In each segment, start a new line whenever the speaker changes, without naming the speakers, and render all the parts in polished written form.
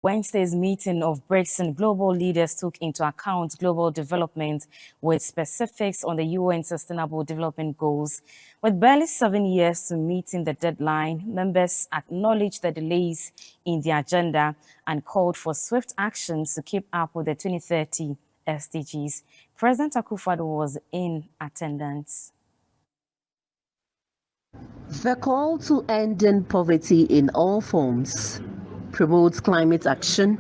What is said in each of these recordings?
Wednesday's meeting of Brics and global leaders took into account global development with specifics on the UN Sustainable Development Goals. With barely 7 years to meeting the deadline, members acknowledged the delays in the agenda and called for swift actions to keep up with the 2030 SDGs. President Akufo-Addo was in attendance.
The call to ending poverty in all forms, promotes climate action,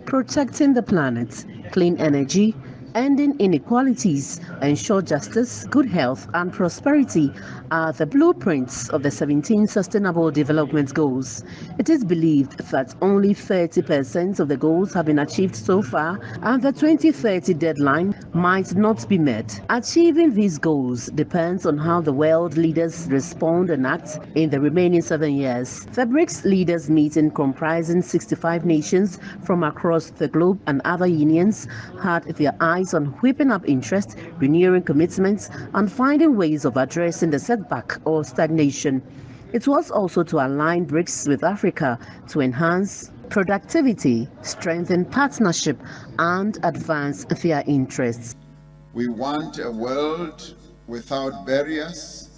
protecting the planet, clean energy, ending inequalities, ensure justice, good health and prosperity are the blueprints of the 17 Sustainable Development Goals. It is believed that only 30% of the goals have been achieved so far, and the 2030 deadline might not be met. Achieving these goals depends on how the world leaders respond and act in the remaining 7 years. The Brics leaders meeting, comprising 65 nations from across the globe and other unions, had their eyes on whipping up interest, renewing commitments, and finding ways of addressing the setback or stagnation. It was also to align Brics with Africa to enhance productivity, strengthen partnership, and advance their interests.
We want a world without barriers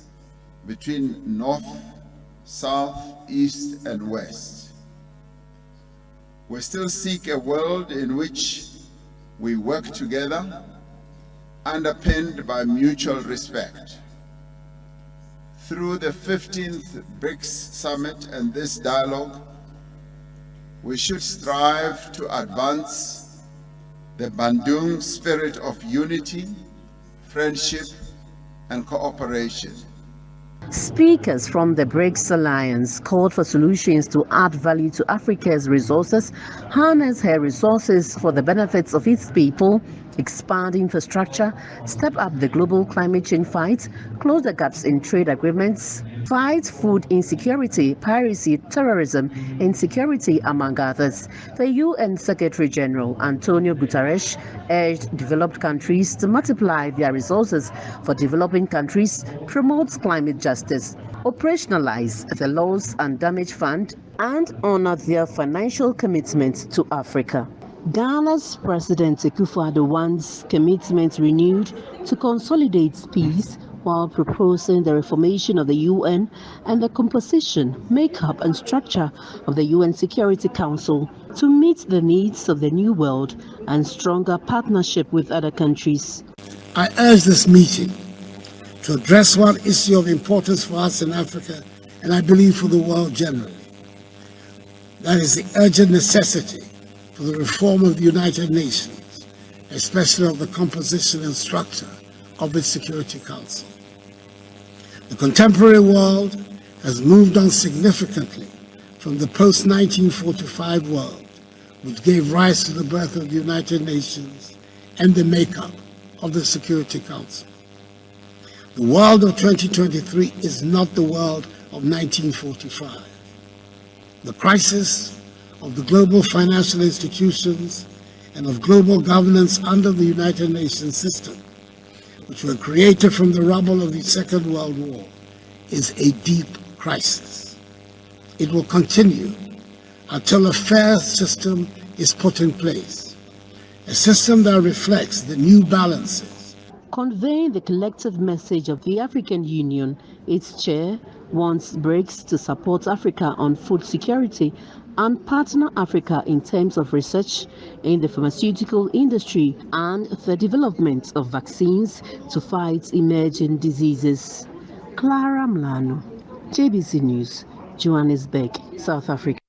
between North, South, East, and West. We still seek a world in which we work together, underpinned by mutual respect. Through the 15th Brics Summit and this dialogue, we should strive to advance the Bandung spirit of unity, friendship, and cooperation.
Speakers from the Brics Alliance called for solutions to add value to Africa's resources, harness her resources for the benefits of its people, expand infrastructure, step up the global climate change fight, close the gaps in trade agreements, fight food insecurity, piracy, terrorism, insecurity, among others. The UN Secretary General Antonio Guterres urged developed countries to multiply their resources for developing countries, promote climate justice, operationalize the Loss and Damage Fund, and honor their financial commitment to Africa. Ghana's President Akufo-Addo wants commitment renewed to consolidate peace while proposing the reformation of the UN and the composition, makeup and structure of the UN Security Council to meet the needs of the new world and stronger partnership with other countries.
I urge this meeting to address one issue of importance for us in Africa, and I believe for the world generally. That is the urgent necessity for the reform of the United Nations, especially of the composition and structure of its Security Council. The contemporary world has moved on significantly from the post-1945 world, which gave rise to the birth of the United Nations and the makeup of the Security Council. The world of 2023 is not the world of 1945. The crisis of the global financial institutions and of global governance under the United Nations system, which were created from the rubble of the Second World War, is a deep crisis. It will continue until a fair system is put in place, a system that reflects the new balances.
Conveying the collective message of the African Union, its chair wants Brics to support Africa on food security and partner Africa in terms of research in the pharmaceutical industry and the development of vaccines to fight emerging diseases. Clara Mlano, JBC News, Johannesburg, South Africa.